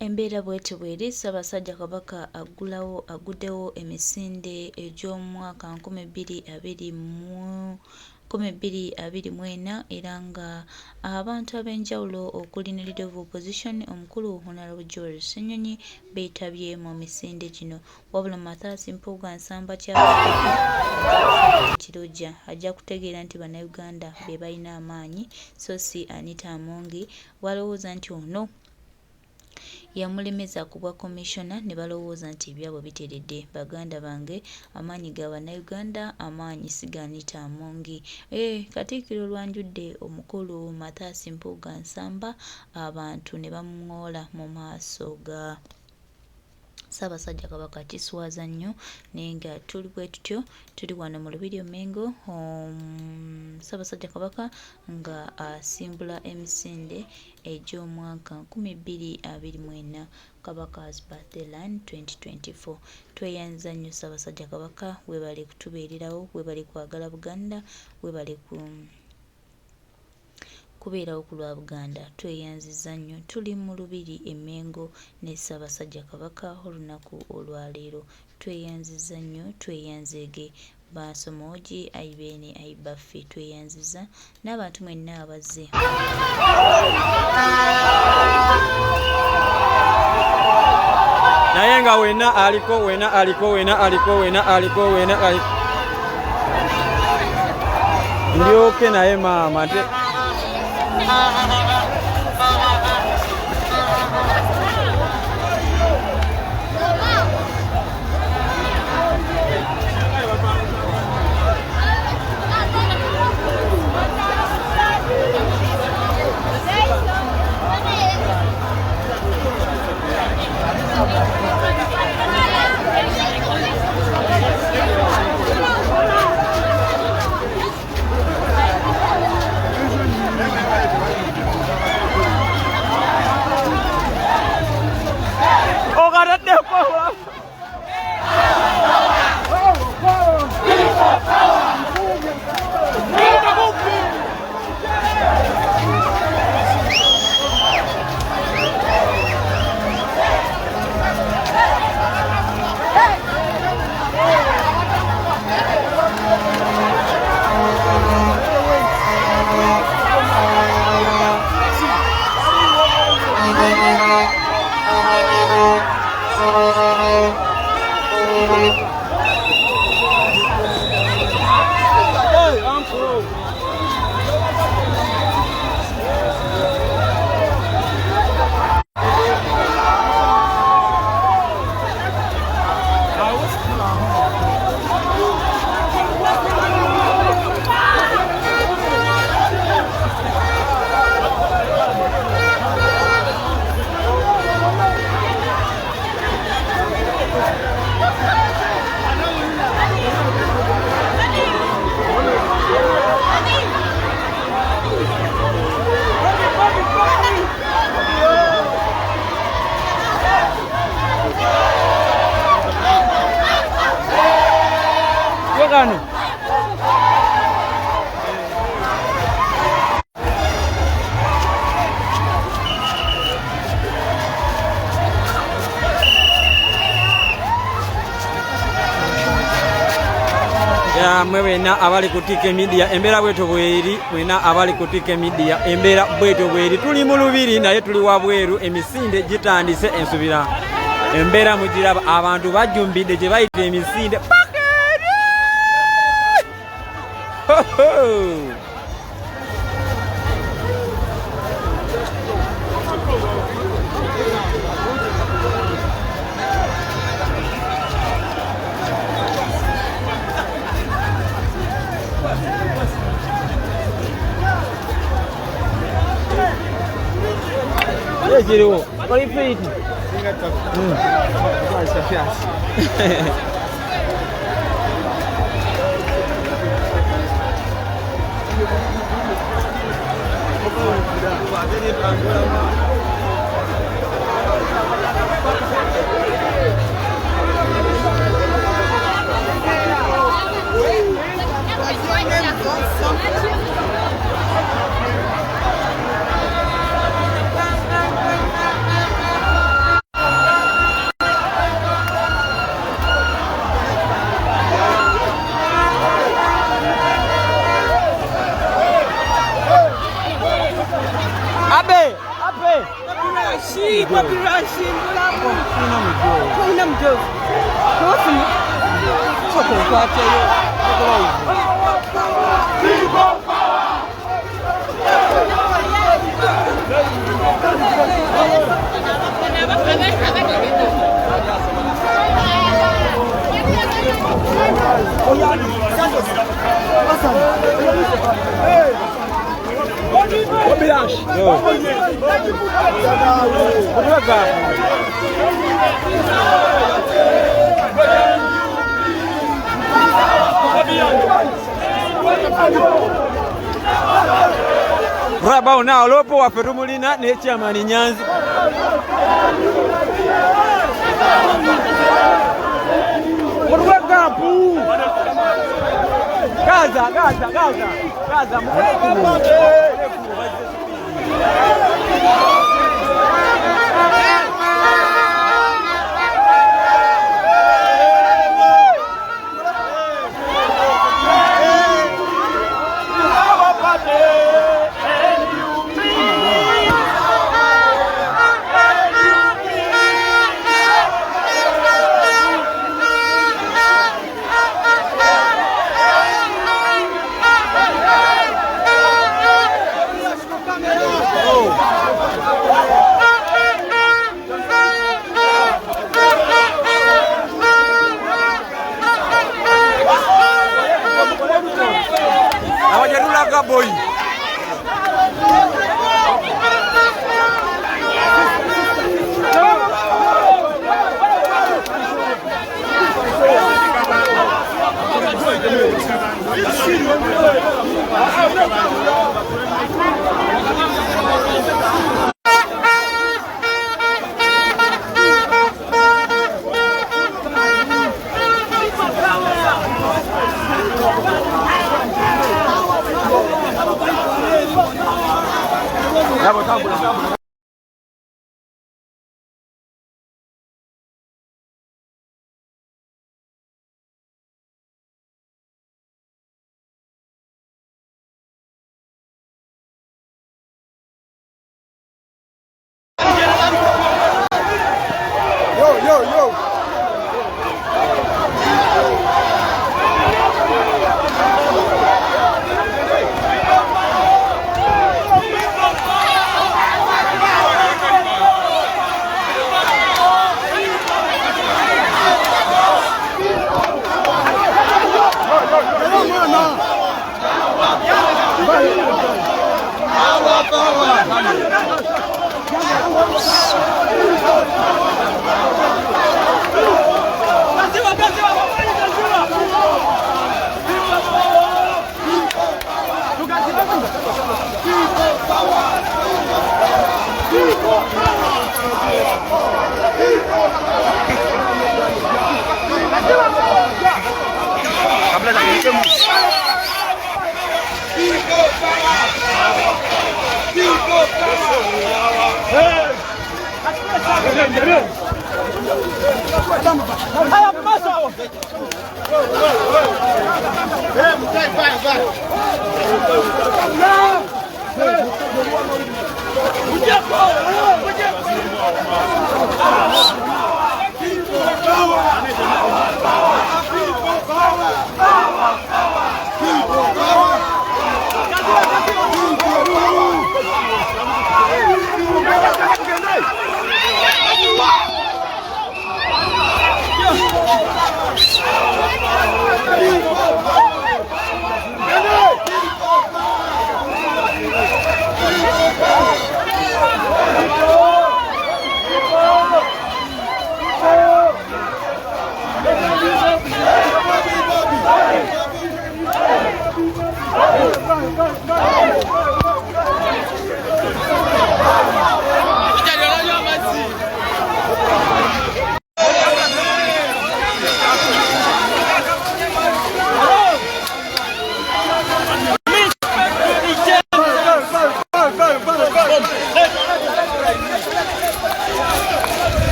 Embeera bw'eti bw'eri. Ssaabasajja Kabaka aguddewo emisinde egy'omwaka 2024 era nga abantu ab'enjawulo okuli ne Leader of Opposition omukulu Honorable George Ssenyonyi beetabye mu misinde gino. Wabula Mathias Mpuuga Nsamba Kirojja ajja kutegeera nti Bannayuganda be balina amaanyi so si Anita Among balowooza nti ono yamulemeza ku bwa komishona ne balowooza nti ebyabwe biteredde. Baganda bange amaanyi ga Bannayuganda, amaanyi si ga Anita Among. Katikkiro lwanjudde omukulu Mathias Mpuuga Nsamba abantu ne bamuŋŋoola mu maaso ga Ssaabasajja Kabaka. Kiswaza nnyo naye nga tuli bwe tutyo, tuli wano mu Lubiri Mmengo, Ssaabasajja Kabaka nga asimbula emisinde egy'omwaka 2024 Kabaka's Birthday Run 2024. Tweyanza nnyo Ssaabasajja Kabaka, weebale kutubeererawo, weebale kwagala Buganda, weebale kubeerawo ku lwa Buganda. Tweyanziza nnyo, tuli mu Lubiri Emmengo ne Ssaabasajja Kabaka olunaku olwaleero. Tweyanziza nnyo, tweyanzeege Basomogi, Ayibeene, Ayibaffe, tweyanziza n'abantu mwenna abazze. Naye nga wena aliko ndyoke naye maama te kano mwe wena abali ku TK Media embeera bweto bweri, mwena abali ku TK Media embeera bweto bweri. Tuli mu Lubiri naye tuli wabweru, emisinde gitandise ensubira. Embeera mugiraba, abantu bajumbidde gye bayita emisinde pakeri. Kiriwo bali fit Rabao na olopo wa Ferumulina ne chairman Nyanzi. Gaza. Hawajarula boy. Yo.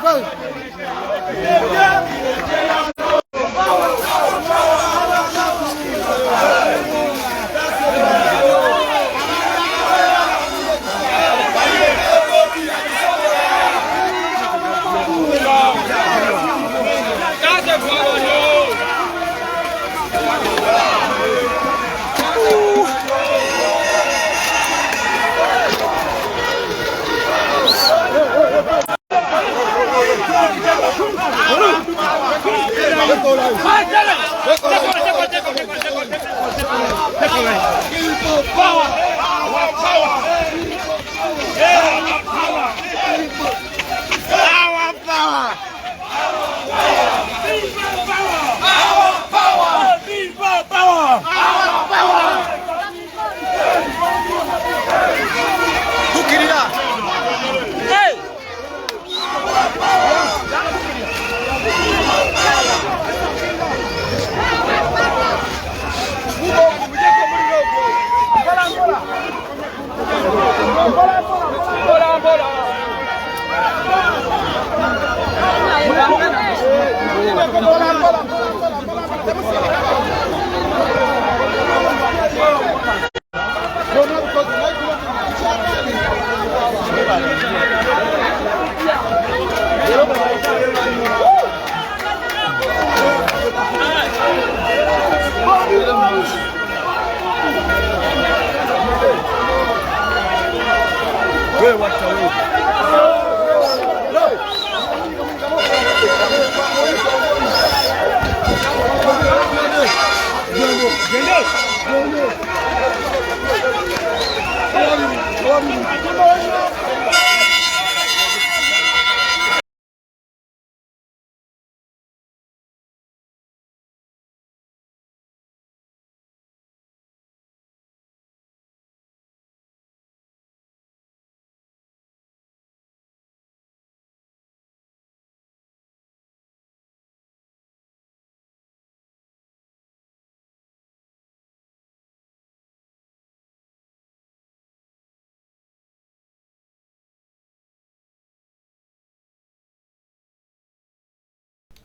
Vai.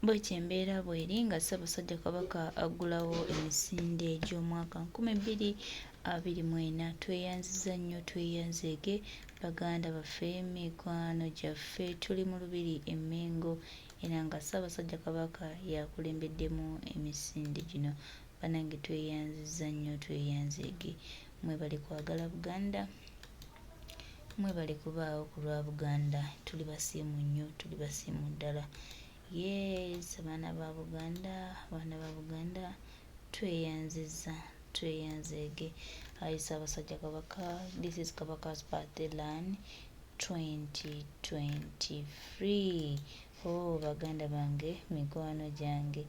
Bw'etyo embeera bw'eri nga Ssaabasajja Kabaka aggulawo emisinde egy'omwaka 2024. Tweyanziza nnyo, tweyanzeege baganda baffe, mikwano gyaffe, tuli mu lubiri e Mengo era nga Ssaabasajja Kabaka yakulembeddemu emisinde gino. Bannange tweyanziza nnyo, tweyanzeege. Mwebale kwagala Buganda, mwebale kubaawo ku lwa Buganda. Tuli basiimu nnyo, tuli basiimu ddala. Yes, abaana ba Buganda tweyanziza, tweyanzeege. Ssaabasajja Kabaka, this is Kabaka's birthday land 2023. Oh, baganda bange, mikwano gyange.